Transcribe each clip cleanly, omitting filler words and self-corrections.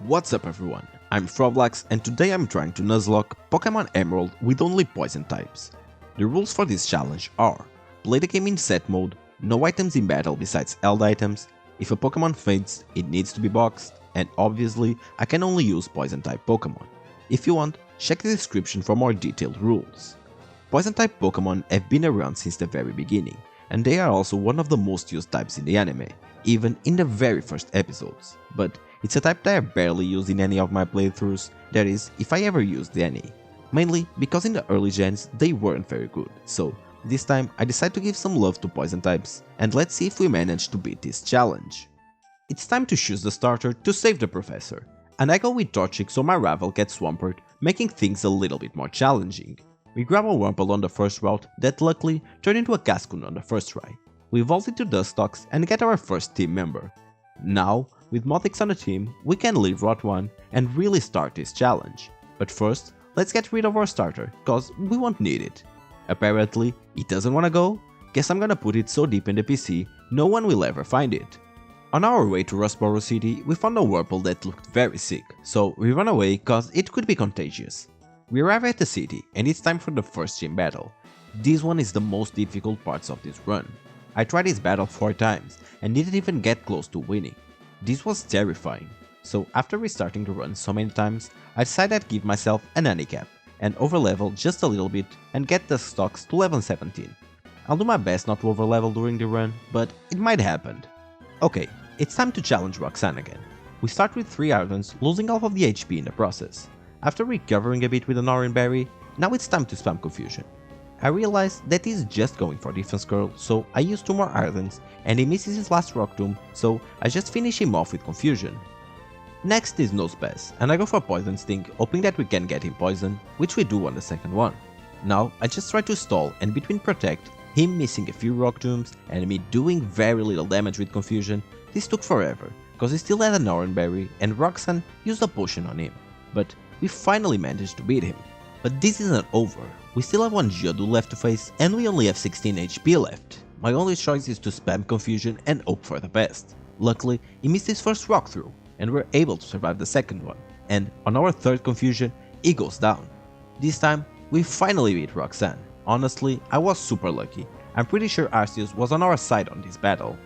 What's up everyone, I'm Frovlax and today I'm trying to Nuzlocke Pokémon Emerald with only poison types. The rules for this challenge are: play the game in set mode, no items in battle besides held items, if a Pokémon faints it needs to be boxed, and obviously I can only use Poison-type Pokémon. If you want, check the description for more detailed rules. Poison-type Pokémon have been around since the very beginning, and they are also one of the most used types in the anime, even in the very first episodes, but it's a type that I barely use in any of my playthroughs, that is, if I ever used any. Mainly because in the early gens they weren't very good, so this time I decided to give some love to poison types, and let's see if we manage to beat this challenge. It's time to choose the starter to save the professor, and I go with Torchic so my rival gets swamped, making things a little bit more challenging. We grab a Wurmple on the first route that luckily turned into a Cascoon on the first try. We evolve into Dustox and get our first team member. Now, with Mothix on the team, we can leave Route 1 and really start this challenge. But first, let's get rid of our starter, cause we won't need it. Apparently, it doesn't wanna go? Guess I'm gonna put it so deep in the PC, no one will ever find it. On our way to Rustboro City, we found a Wurmple that looked very sick, so we run away cause it could be contagious. We arrive at the city and it's time for the first gym battle. This one is the most difficult parts of this run. I tried this battle 4 times and didn't even get close to winning. This was terrifying, so after restarting the run so many times, I decided I'd give myself an handicap and overlevel just a little bit and get the stocks to level 17. I'll do my best not to overlevel during the run, but it might happen. Okay, it's time to challenge Roxanne again. We start with 3 items, losing half of the HP in the process. After recovering a bit with an orange berry, now it's time to spam Confusion. I realized that he's just going for defense curl, so I use 2 more ardents and he misses his last rock tomb, so I just finish him off with Confusion. Next is Nosepass, and I go for Poison Sting, hoping that we can get him poisoned, which we do on the second one. Now I just try to stall, and between Protect, him missing a few rock tombs and me doing very little damage with Confusion, this took forever, cause he still had an orange berry and Roxanne used a potion on him, but we finally managed to beat him. But this isn't over, we still have 1 Geodude left to face and we only have 16 HP left. My only choice is to spam Confusion and hope for the best. Luckily, he missed his first rock through and we're able to survive the second one, and on our third Confusion, he goes down. This time, we finally beat Roxanne. Honestly, I was super lucky, I'm pretty sure Arceus was on our side on this battle.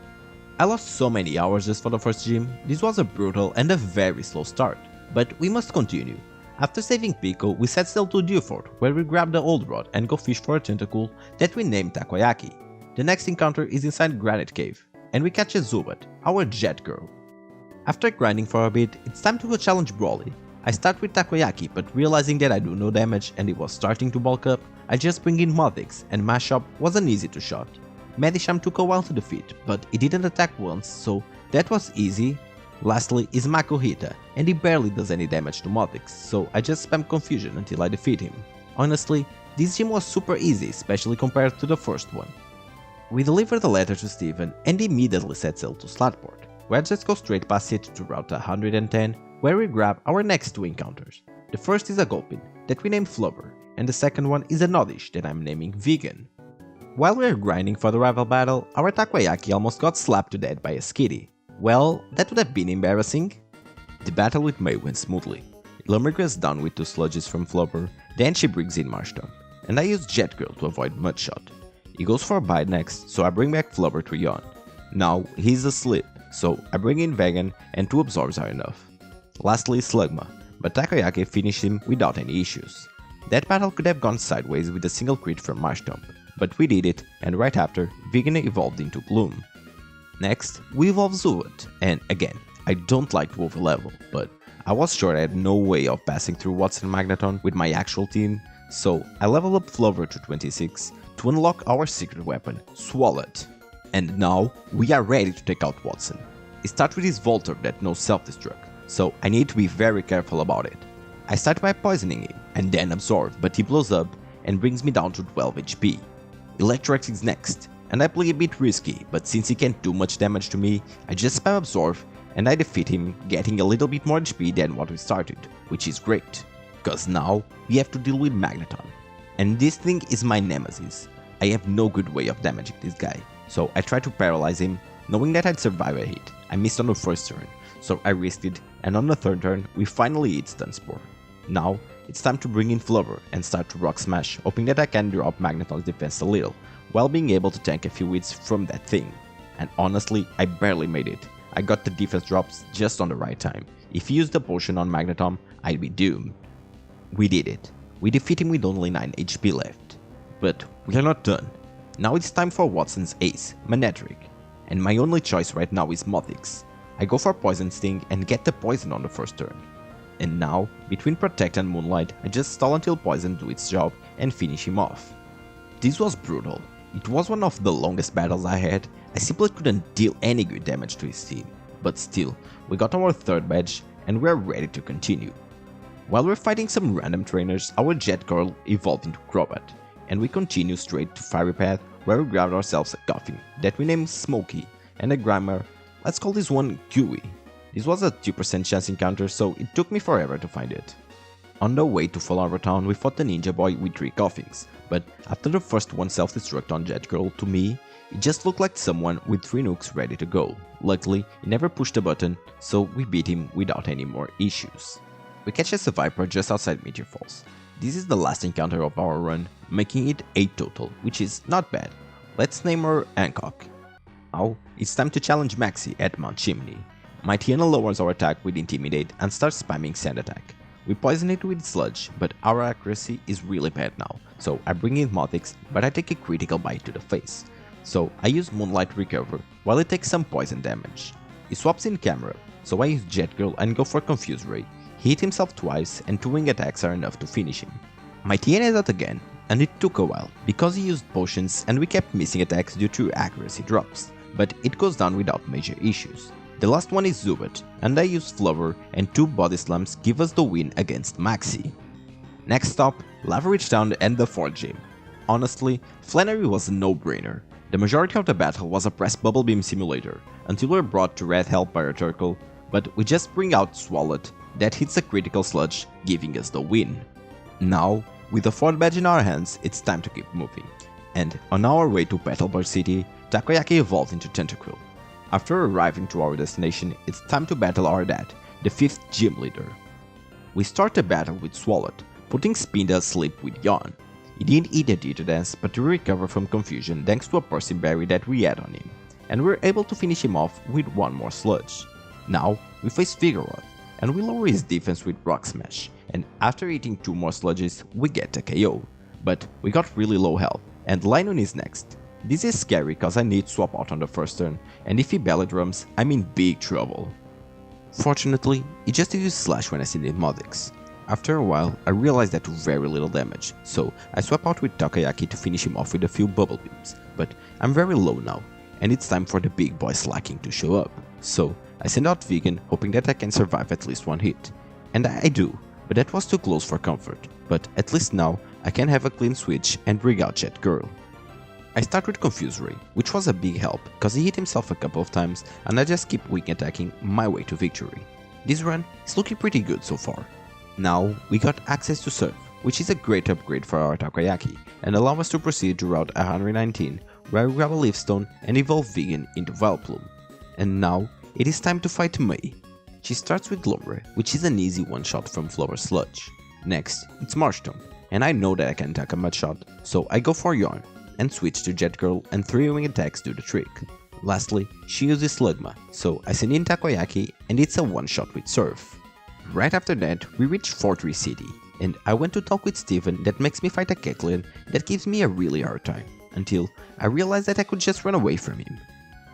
I lost so many hours just for the first gym, this was a brutal and a very slow start, but we must continue. After saving Pico, we set sail to Dewford, where we grab the old rod and go fish for a tentacle that we named Takoyaki. The next encounter is inside Granite Cave, and we catch a Zubat, our jet girl. After grinding for a bit, it's time to go challenge Brawley. I start with Takoyaki, but realizing that I do no damage and it was starting to bulk up, I just bring in Mothix, and Mashop wasn't easy to shot. Medicham took a while to defeat, but he didn't attack once, so that was easy. Lastly is Makuhita, and he barely does any damage to Mothix, so I just spam Confusion until I defeat him. Honestly, this gym was super easy, especially compared to the first one. We deliver the letter to Steven and immediately set sail to Slatport, where I just go straight past it to Route 110, where we grab our next 2 encounters. The first is a Gulpin, that we name Flubber, and the second one is a Noddish that I'm naming Vegan. While we are grinding for the rival battle, our Takoyaki almost got slapped to death by a Skitty. Well, that would have been embarrassing. The battle with May went smoothly. Lumbergrass down with 2 sludges from Flubber, then she brings in Marshtomp, and I use Jet Girl to avoid Mudshot. He goes for a bite next, so I bring back Flubber to yawn. Now he's asleep, so I bring in Vegan and 2 absorbs are enough. Lastly Slugma, but Takoyaki finished him without any issues. That battle could have gone sideways with a single crit from Marshtomp, but we did it, and right after, Vegan evolved into Gloom. Next, we evolve Zubat, and again, I don't like to overlevel, but I was sure I had no way of passing through Wattson Magneton with my actual team, so I leveled up Flubber to 26 to unlock our secret weapon, Swalot. And now, we are ready to take out Wattson. It starts with his Voltorb that knows self-destruct, so I need to be very careful about it. I start by poisoning him, and then absorb, but he blows up and brings me down to 12 HP. Electrox is next, and I play a bit risky, but since he can't do much damage to me, I just spam Absorb and I defeat him, getting a little bit more HP than what we started, which is great, cause now we have to deal with Magneton. And this thing is my nemesis. I have no good way of damaging this guy, so I try to paralyze him, knowing that I'd survive a hit. I missed on the first turn, so I risked it, and on the third turn we finally hit Stun Spore. Now it's time to bring in Flover and start to Rock Smash, hoping that I can drop Magneton's defense a little, while being able to tank a few hits from that thing. And honestly, I barely made it. I got the defense drops just on the right time. If he used the potion on Magneton, I'd be doomed. We did it. We defeat him with only 9 HP left. But we are not done. Now it's time for Wattson's ace, Manectric. And my only choice right now is Mothix. I go for Poison Sting and get the poison on the first turn. And now, between Protect and Moonlight, I just stall until Poison do its job and finish him off. This was brutal. It was one of the longest battles I had. I simply couldn't deal any good damage to his team. But still, we got our third badge and we're ready to continue. While we're fighting some random trainers, our Jet Girl evolved into Crobat, and we continue straight to Fiery Path, where we grabbed ourselves a Koffing that we named Smokey, and a Grimer. Let's call this one Gooey. This was a 2% chance encounter, so it took me forever to find it. On the way to Fallover Town, we fought the Ninja Boy with 3 Koffings, but after the first one self-destruct on Jet Girl, to me, it just looked like someone with 3 nukes ready to go. Luckily, he never pushed a button, so we beat him without any more issues. We catch a Viper just outside Meteor Falls. This is the last encounter of our run, making it 8 total, which is not bad. Let's name her Hancock. Now, it's time to challenge Maxie at Mount Chimney. My Tiana lowers our attack with Intimidate and starts spamming Sand Attack. We poison it with Sludge, but our accuracy is really bad now, so I bring in Mothix, but I take a critical bite to the face. So I use Moonlight Recover while it takes some poison damage. He swaps in Camera, so I use Jet Girl and go for Confuse Ray. He hit himself twice and 2 wing attacks are enough to finish him. My TN is out again, and it took a while because he used potions and we kept missing attacks due to accuracy drops, but it goes down without major issues. The last one is Zubat, and I use Flower and 2 Body Slams give us the win against Maxie. Next stop, Lava Ridge Town and the Fort Gym. Honestly, Flannery was a no-brainer. The majority of the battle was a press Bubble Beam simulator, until we were brought to Red Hell by a Turtle, but we just bring out Swalot, that hits a critical Sludge, giving us the win. Now, with the 4th badge in our hands, it's time to keep moving. And on our way to Petalburg City, Takoyaki evolved into Tentacle. After arriving to our destination, it's time to battle our dad, the 5th gym leader. We start the battle with Swalot, putting Spinda asleep with Yawn. He didn't eat a Dita Dance, but he recovered from confusion thanks to a Persim Berry that we had on him, and we're able to finish him off with 1 more Sludge. Now, we face Vigoroth, and we lower his defense with Rock Smash, and after eating 2 more Sludges, we get a KO. But we got really low health, and Linoon is next. This is scary cause I need swap out on the first turn, and if he belly drums, I'm in big trouble. Fortunately, he just used Slash when I sent in Mothix. After a while, I realized that very little damage, so I swap out with Takoyaki to finish him off with a few Bubble Beams, but I'm very low now, and it's time for the big boy Slacking to show up. So I send out Vegan, hoping that I can survive at least 1 hit. And I do, but that was too close for comfort, but at least now I can have a clean switch and bring out Jet Girl. I start with Confuse Ray, which was a big help, cause he hit himself a couple of times and I just keep wing attacking my way to victory. This run is looking pretty good so far. Now we got access to Surf, which is a great upgrade for our Takoyaki, and allow us to proceed to Route 119, where we grab a Leaf Stone and evolve Vegan into Vileplume. And now it is time to fight May. She starts with Glombre, which is an easy one-shot from Flower Sludge. Next, it's Marshtomp, and I know that I can attack a Mudshot, so I go for Yarn, and switch to Jet Girl and 3 wing attacks do the trick. Lastly, she uses Slugma, so I send in Takoyaki and it's a one-shot with Surf. Right after that, we reach Fortress City, and I went to talk with Steven that makes me fight a Kecleon that gives me a really hard time, until I realized that I could just run away from him.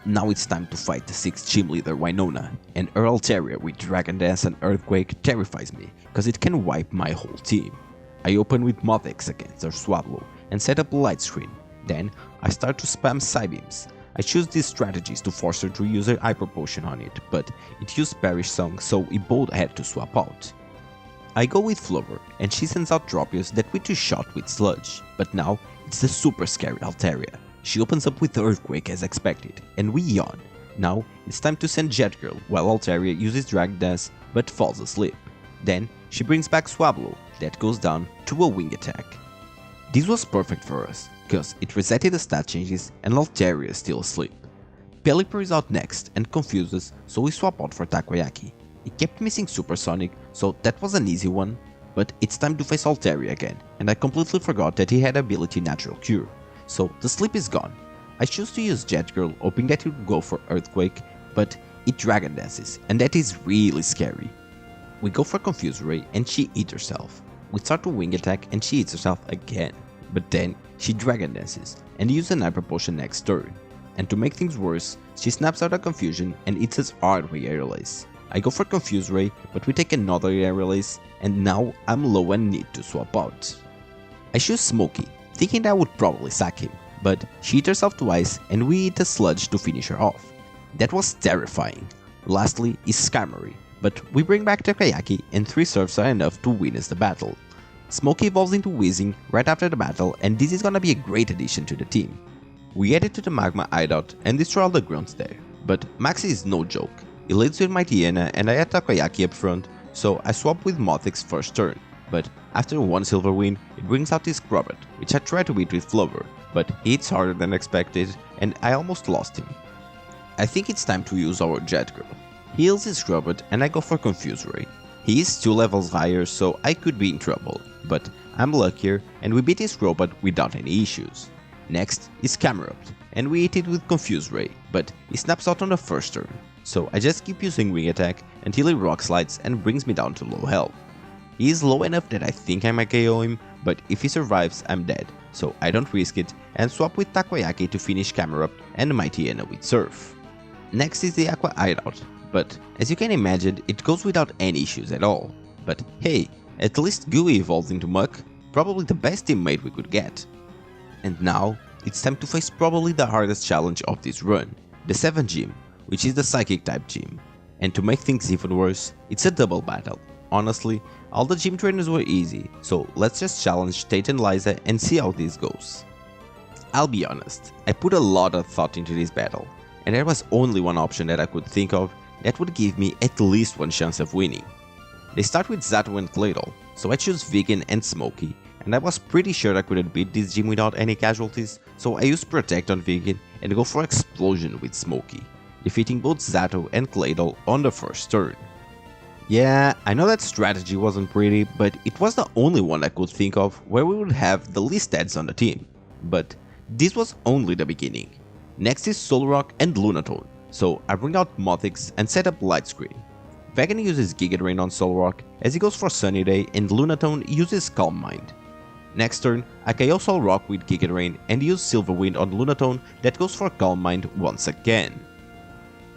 Now it's time to fight the 6th gym leader Winona, and her Altaria with Dragon Dance and Earthquake terrifies me, cause it can wipe my whole team. I open with Mothix against her Swablu and set up a light screen. Then I start to spam Psybeams. I choose these strategies to force her to use her Hyper Potion on it, but it used Perish Song, so we both had to swap out. I go with Flower, and she sends out Tropius that we just shot with Sludge, but now it's the super scary Altaria. She opens up with Earthquake as expected, and we yawn. Now it's time to send Jet Girl, while Altaria uses Dragon Dance but falls asleep. Then she brings back Swablu, that goes down to a wing attack. This was perfect for us, cause it resetted the stat changes and Altaria is still asleep. Pelipper is out next and confuses, so we swap out for Takoyaki. He kept missing Supersonic, so that was an easy one, but it's time to face Altaria again, and I completely forgot that he had ability Natural Cure, so the sleep is gone. I choose to use Jet Girl, hoping that he would go for Earthquake, but it Dragon Dances, and that is really scary. We go for Confuse Ray and she eats herself. We start to Wing Attack and she eats herself again, but then she Dragon Dances and uses an Hyper Potion next turn. And to make things worse, she snaps out a Confusion and eats his hard-way Air Release. I go for Confuse Ray, but we take another Air Release, and now I'm low and need to swap out. I choose Smokey, thinking that I would probably sack him, but she eats herself twice and we eat a Sludge to finish her off. That was terrifying. Lastly is Skarmory, but we bring back Takoyaki and 3 surfs are enough to win us the battle. Smokey evolves into Weezing right after the battle, and this is gonna be a great addition to the team. We head to the Magma Hideout and destroy all the grunts there, but Maxi is no joke. He leads with Mightyena and I had Takoyaki up front, so I swap with Mothix first turn, but after one Silver Wind, it brings out his Crobat, which I try to beat with Flover, but he hits harder than expected and I almost lost him. I think it's time to use our Jet Girl. He heals his Crobat and I go for Confuse Ray. He is 2 levels higher, so I could be in trouble, but I'm luckier and we beat his Crobat without any issues. Next is Camerupt, and we hit it with Confuse Ray, but he snaps out on the first turn, so I just keep using Wing Attack until he Rock Slides and brings me down to low health. He is low enough that I think I might KO him, but if he survives I'm dead, so I don't risk it and swap with Takoyaki to finish Camerupt and Mightyena with Surf. Next is the Aqua Hideout, but as you can imagine it goes without any issues at all. But hey, at least Gooey evolves into Muck, probably the best teammate we could get. And now, it's time to face probably the hardest challenge of this run, the 7th gym, which is the Psychic type gym. And to make things even worse, it's a double battle. Honestly, all the gym trainers were easy, so let's just challenge Tate and Liza and see how this goes. I'll be honest, I put a lot of thought into this battle, and there was only one option that I could think of that would give me at least one chance of winning. They start with Zato and Claydol, so I choose Vegan and Smokey, and I was pretty sure I couldn't beat this gym without any casualties, so I use Protect on Vegan and go for Explosion with Smokey, defeating both Zato and Claydol on the first turn. Yeah, I know that strategy wasn't pretty, but it was the only one I could think of where we would have the least ads on the team. But this was only the beginning. Next is Solrock and Lunatone, so I bring out Mothix and set up Light Screen. Vegan uses Giga Drain on Solrock as he goes for Sunny Day, and Lunatone uses Calm Mind. Next turn, I KO Solrock with Giga Drain and use Silver Wind on Lunatone that goes for Calm Mind once again.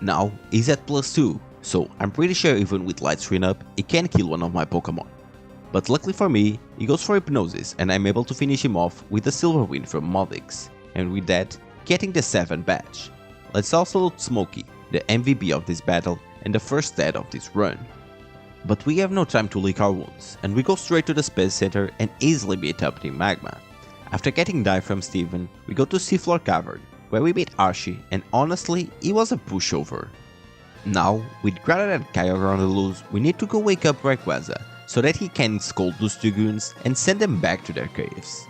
Now he's at +2, so I'm pretty sure even with Light Screen up, he can kill one of my Pokemon. But luckily for me, he goes for Hypnosis and I'm able to finish him off with a Silver Wind from Mothix, and with that, getting the 7th badge. Let's also loot Smokey, the MVP of this battle and the first dead of this run. But we have no time to lick our wounds, and we go straight to the Space Center and easily beat up Team Magma. After getting die from Steven, we go to Seafloor Cavern, where we beat Archie, and honestly, he was a pushover. Now, with Groudon and Kyogre on the loose, we need to go wake up Rayquaza, so that he can scold those 2 goons and send them back to their caves.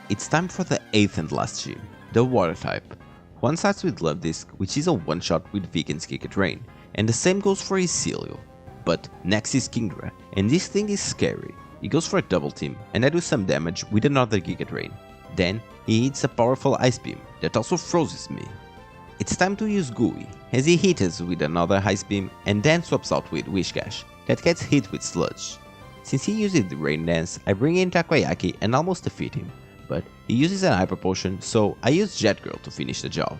It's time for the 8th and last gym, the Water type. One starts with Love Disc, which is a one-shot with Vegan's Giga Drain, and the same goes for Isilio. But next is Kingdra, and this thing is scary. He goes for a double team, and I do some damage with another Giga Drain. Then he hits a powerful Ice Beam that also freezes me. It's time to use Gooey, as he hits us with another Ice Beam and then swaps out with Whiscash, that gets hit with Sludge. Since he uses the Rain Dance, I bring in Takoyaki and almost defeat him, but he uses an Hyper Potion, so I use Jet Girl to finish the job.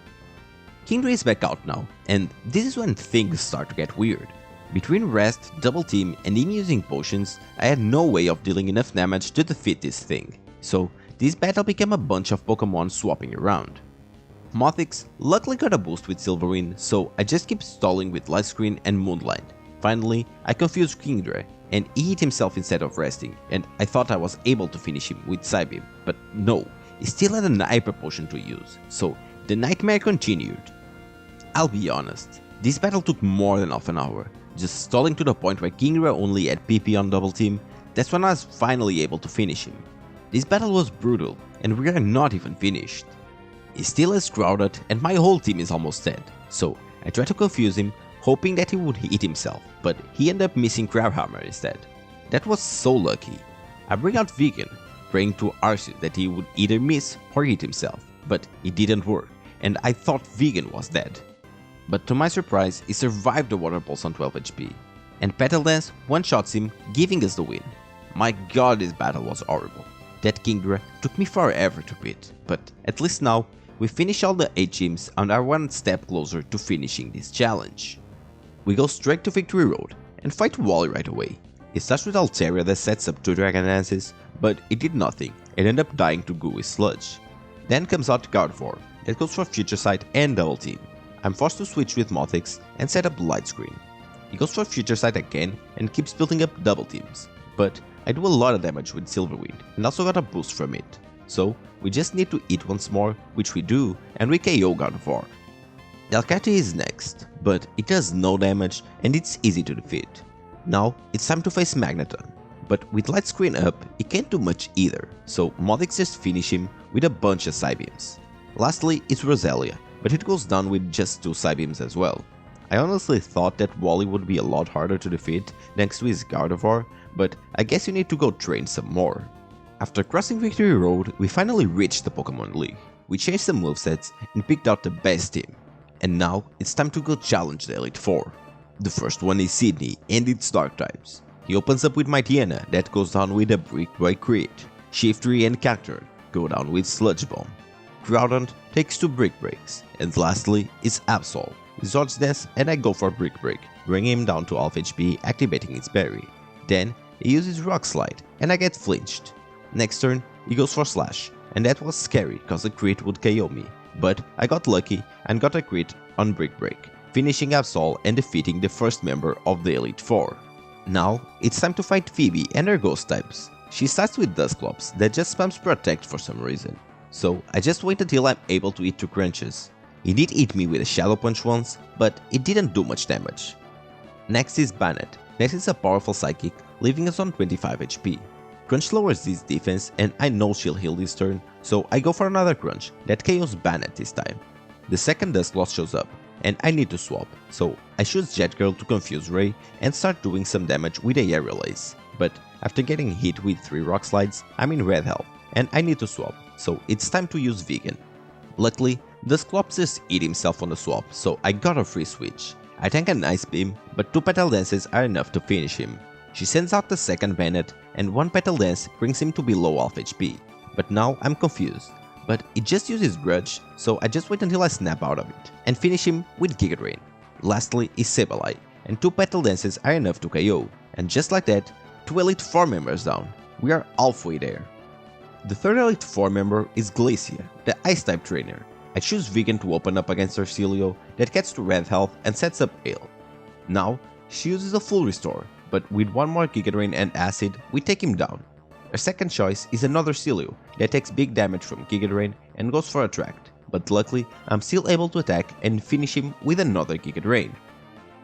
Kingdra is back out now, and this is when things start to get weird. Between Rest, Double Team, and him using potions, I had no way of dealing enough damage to defeat this thing, so this battle became a bunch of Pokemon swapping around. Mothix luckily got a boost with Silverwind, so I just keep stalling with Light Screen and Moonlight. Finally, I confused Kingdra, and he hit himself instead of resting, and I thought I was able to finish him with Psybeam, but no, he still had a Hyper Potion to use, so the nightmare continued. I'll be honest, this battle took more than half an hour, just stalling to the point where Kingdra only had PP on Double Team. That's when I was finally able to finish him. This battle was brutal, and we are not even finished. He still has Groudon and my whole team is almost dead, So I tried to confuse him, hoping that he would hit himself, but he ended up missing Crab Hammer instead. That was so lucky. I bring out Vegan, praying to Arceus that he would either miss or hit himself, but it didn't work, and I thought Vegan was dead. But to my surprise, he survived the Water Pulse on 12 HP, and Petal Dance one-shots him, giving us the win. My god, this battle was horrible. That Kingdra took me forever to beat, but at least now, we finish all the 8 gyms and are one step closer to finishing this challenge. We go straight to Victory Road and fight Wally right away. It starts with Altaria that sets up 2 Dragon Dances, but it did nothing and ended up dying to Gooey Sludge. Then comes out Gardevoir that goes for Future Sight and Double Team. I'm forced to switch with Mothix and set up Light Screen. He goes for Future Sight again and keeps building up Double Teams, but I do a lot of damage with Silverwind and also got a boost from it. So we just need to eat once more, which we do, and we KO Gardevoir. Delcatty is next, but it does no damage and it's easy to defeat. Now it's time to face Magneton, but with Light Screen up, he can't do much either, so Mothix just finish him with a bunch of Psybeams. Lastly, it's Roselia, but it goes down with just 2 Psybeams as well. I honestly thought that Wally would be a lot harder to defeat thanks to his Gardevoir, but I guess you need to go train some more. After crossing Victory Road, we finally reached the Pokémon League. We changed some movesets and picked out the best team. And now it's time to go challenge the Elite Four. The first one is Sydney and its Dark types. He opens up with Mightyena that goes down with a Brick Break Crit. Shiftry and Cacturne go down with Sludge Bomb. Groudon takes 2 Brick Breaks. And lastly is Absol. He Swords Dance and I go for Brick Break, bringing him down to half HP activating its berry. Then he uses Rock Slide and I get flinched. Next turn he goes for Slash, and that was scary cause a crit would KO me, but I got lucky and got a crit on Brick Break, finishing Absol and defeating the first member of the Elite Four. Now it's time to fight Phoebe and her ghost types. She starts with Dusclops that just spams Protect for some reason, so I just wait until I'm able to eat 2 crunches. He did hit me with a Shadow Punch once, but it didn't do much damage. Next is Bannet. Next is a powerful Psychic, leaving us on 25 HP. Crunch lowers this defense and I know she'll heal this turn, so I go for another Crunch that KOs Bannet this time. The second Dusclops shows up, and I need to swap, so I choose Jet Girl to confuse Ray and start doing some damage with a Aerial Ace. But after getting hit with 3 Rock Slides, I'm in red health, and I need to swap, so it's time to use Vegan. Luckily, Dusclops just eat himself on the swap, so I got a free switch. I tank an Ice Beam, but 2 Petal Dances are enough to finish him. She sends out the second Bannet, and 1 Petal Dance brings him to below half HP. But now I'm confused. But it just uses Grudge, so I just wait until I snap out of it, and finish him with Giga Drain. Lastly is Sableye, and 2 Petal Dances are enough to KO, and just like that, 2 Elite Four members down. We are halfway there. The third Elite Four member is Glacia, the Ice-type trainer. I choose Vegan to open up against Arcelio that gets to red health and sets up Ale. Now, she uses a full restore, but with 1 more Giga Drain and Acid, we take him down. Our second choice is another Celio that takes big damage from Giga Drain and goes for Attract, but luckily I'm still able to attack and finish him with another Giga Drain.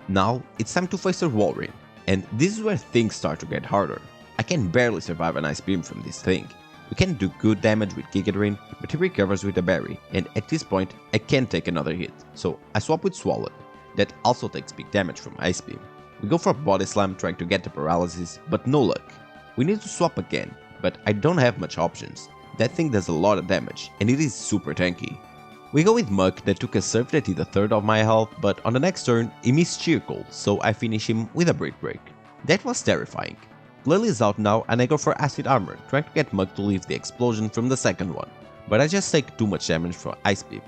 Now it's time to face a Walrein, and this is where things start to get harder. I can barely survive an Ice Beam from this thing. We can do good damage with Giga Drain, but he recovers with a berry, and at this point I can't take another hit, so I swap with Swallow, that also takes big damage from Ice Beam. We go for Body Slam trying to get the paralysis, but no luck. We need to swap again, but I don't have much options. That thing does a lot of damage, and it is super tanky. We go with Muck that took a Surf that hit a third of my health, but on the next turn he missed Cheer Cold, so I finish him with a Brick Break. That was terrifying. Lily is out now and I go for Acid Armor, trying to get Muck to leave the explosion from the second one, but I just take too much damage from Ice Beam.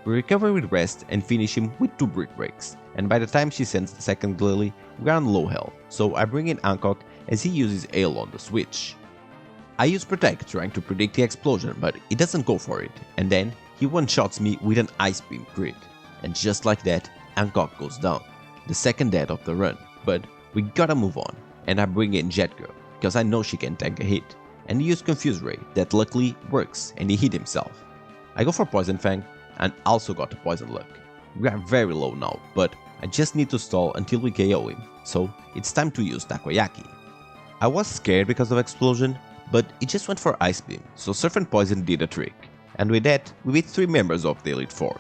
We recover with Rest and finish him with 2 Brick Breaks, and by the time she sends the second Lily, we are on low health, so I bring in Hancock as he uses Ale on the switch. I use Protect trying to predict the explosion, but he doesn't go for it, and then he one-shots me with an Ice Beam crit, and just like that, Hancock goes down, the second death of the run, but we gotta move on, and I bring in Jet Girl, because I know she can tank a hit, and use Confuse Ray that luckily works and he hit himself. I go for Poison Fang, and also got a Poison Luck. We are very low now, but I just need to stall until we KO him, so it's time to use Takoyaki. I was scared because of Explosion, but it just went for Ice Beam, so Surf and Poison did a trick, and with that we beat 3 members of the Elite Four.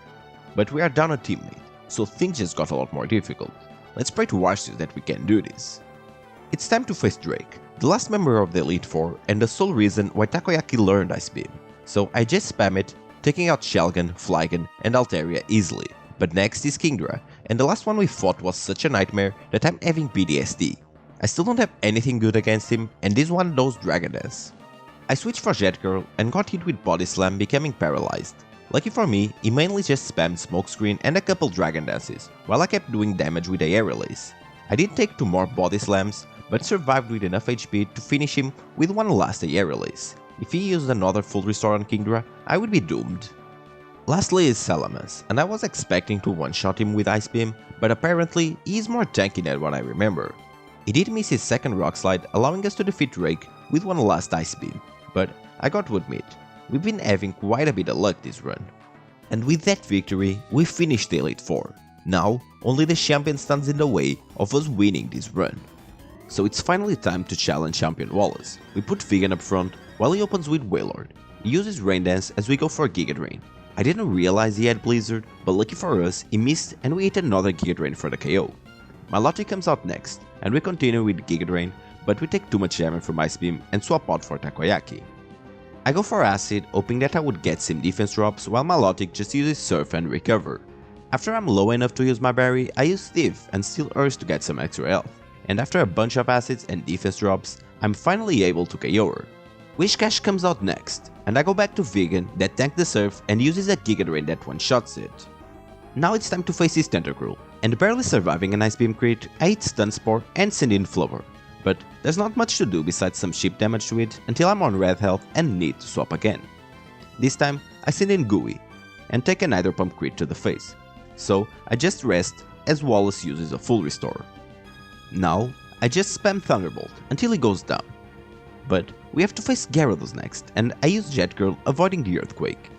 But we are down a teammate, so things just got a lot more difficult. Let's pray to Arceus that we can do this. It's time to face Drake, the last member of the Elite Four and the sole reason why Takoyaki learned Ice Beam. So I just spam it, taking out Shelgon, Flygon and Altaria easily. But next is Kingdra, and the last one we fought was such a nightmare that I'm having PTSD. I still don't have anything good against him, and this one knows Dragon Dance. I switched for Jet Girl and got hit with Body Slam, becoming paralyzed. Lucky for me, he mainly just spammed Smokescreen and a couple Dragon Dances, while I kept doing damage with a Air Release. I did take 2 more Body Slams, but survived with enough HP to finish him with one last Air Release. If he used another full restore on Kingdra, I would be doomed. Lastly is Salamas, and I was expecting to one-shot him with Ice Beam, but apparently he is more tanky than what I remember. He did miss his second Rock Slide, allowing us to defeat Drake with one last Ice Beam, but I got to admit, we've been having quite a bit of luck this run. And with that victory, we finished the Elite Four. Now, only the champion stands in the way of us winning this run. So it's finally time to challenge Champion Wallace. We put Vegan up front, while he opens with Wailord. He uses Rain Dance as we go for Giga Drain. I didn't realize he had Blizzard, but lucky for us, he missed and we hit another Giga Drain for the KO. Milotic comes out next, and we continue with Giga Drain, but we take too much damage from Ice Beam and swap out for Takoyaki. I go for Acid, hoping that I would get some defense drops while Milotic just uses Surf and Recover. After I'm low enough to use my berry, I use Thief and steal Earth to get some extra health. And after a bunch of acids and defense drops, I'm finally able to KO her. Wishcash comes out next, and I go back to Vegan that tanked the Surf and uses a Giga Drain that one-shots it. Now it's time to face his Tentacruel, and barely surviving an Ice Beam crit, I hit Stun Spore and send in Flower. But there's not much to do besides some chip damage to it until I'm on red health and need to swap again. This time, I send in Gooey, and take a Nitro Pump crit to the face, so I just rest as Wallace uses a full restore. Now, I just spam Thunderbolt until he goes down. But we have to face Gyarados next, and I use Jet Girl, avoiding the Earthquake.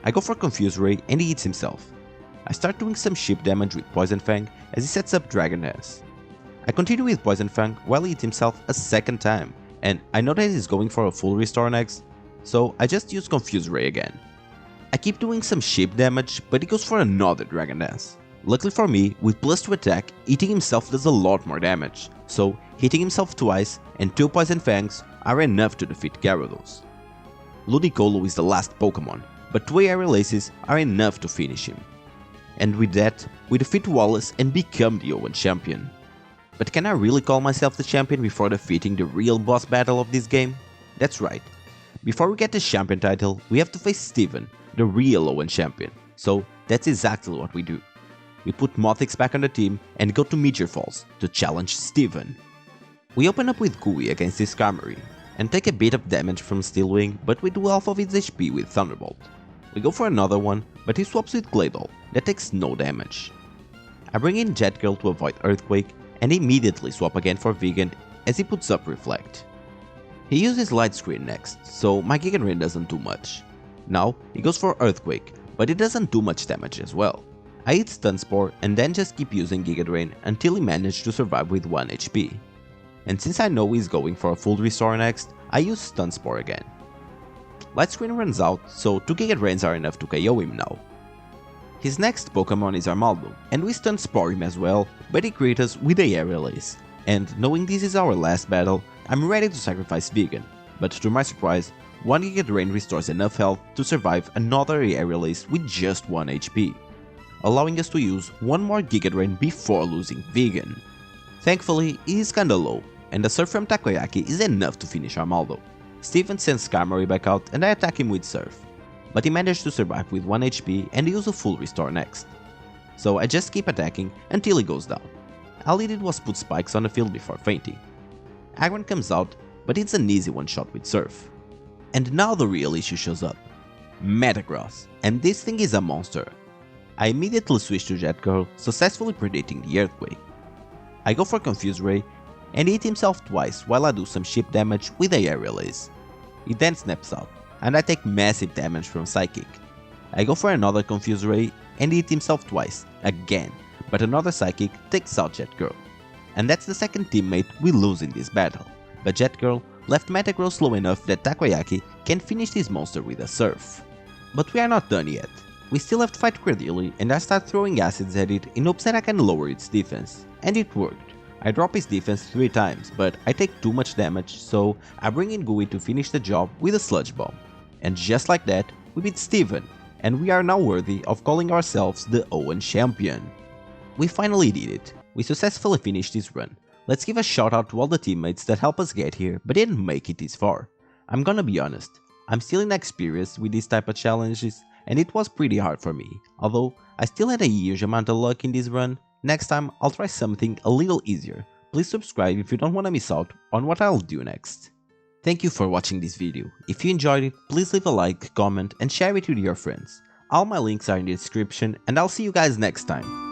I go for Confuse Ray and he hits himself. I start doing some chip damage with Poison Fang as he sets up Dragon Dance. I continue with Poison Fang while he hits himself a second time, and I know that he's going for a full restore next, so I just use Confuse Ray again. I keep doing some chip damage, but he goes for another Dragon Dance. Luckily for me, with plus 2 attack, hitting himself does a lot more damage, so hitting himself twice and 2 Poison Fangs are enough to defeat Gyarados. Ludicolo is the last Pokémon, but 2 Air Releases are enough to finish him. And with that, we defeat Wallace and become the Owen champion. But can I really call myself the champion before defeating the real boss battle of this game? That's right. Before we get the champion title, we have to face Steven, the real Owen champion, so that's exactly what we do. We put Mothix back on the team and go to Meteor Falls to challenge Steven. We open up with Gooey against his Skarmory, and take a bit of damage from Steel Wing, but we do half of its HP with Thunderbolt. We go for another one, but he swaps with Claydol, that takes no damage. I bring in Jet Girl to avoid Earthquake, and immediately swap again for Vegan as he puts up Reflect. He uses Light Screen next, so my Giga Drain doesn't do much. Now he goes for Earthquake, but it doesn't do much damage as well. I hit Stun Spore and then just keep using Giga Drain until he managed to survive with 1 HP. And since I know he's going for a full restore next, I use Stun Spore again. Light Screen runs out, so 2 Giga Drains are enough to KO him now. His next Pokemon is Armaldo, and we Stun Spore him as well, but he greets us with a Air Release. And knowing this is our last battle, I'm ready to sacrifice Vegan, but to my surprise, 1 Giga Drain restores enough health to survive another Air Release with just 1 HP, allowing us to use 1 more Giga Drain before losing Vegan. Thankfully, he is kinda low, and the Surf from Takoyaki is enough to finish Armaldo. Steven sends Skarmory back out and I attack him with Surf, but he managed to survive with 1 HP and use a full restore next. So I just keep attacking until he goes down. All he did was put spikes on the field before fainting. Agron comes out, but it's an easy one shot with Surf. And now the real issue shows up. Metagross, and this thing is a monster. I immediately switch to Jet Girl, successfully predicting the Earthquake. I go for Confuse Ray, and he hit himself twice while I do some chip damage with a Air Release. He then snaps out, and I take massive damage from Psychic. I go for another Confuse Ray, and he hit himself twice, again, but another Psychic takes out Jet Girl. And that's the second teammate we lose in this battle, but Jet Girl left Metagross slow enough that Takoyaki can finish this monster with a Surf. But we are not done yet. We still have to fight Cordelia, and I start throwing acids at it in hopes that I can lower its defense. And it worked. I drop his defense 3 times, but I take too much damage, so I bring in Gooey to finish the job with a Sludge Bomb. And just like that, we beat Steven, and we are now worthy of calling ourselves the Owen Champion. We finally did it. We successfully finished this run. Let's give a shout out to all the teammates that helped us get here but didn't make it this far. I'm gonna be honest, I'm still inexperienced with these type of challenges and it was pretty hard for me, although I still had a huge amount of luck in this run. Next time I'll try something a little easier. Please subscribe if you don't wanna miss out on what I'll do next. Thank you for watching this video. If you enjoyed it, please leave a like, comment and share it with your friends. All my links are in the description and I'll see you guys next time.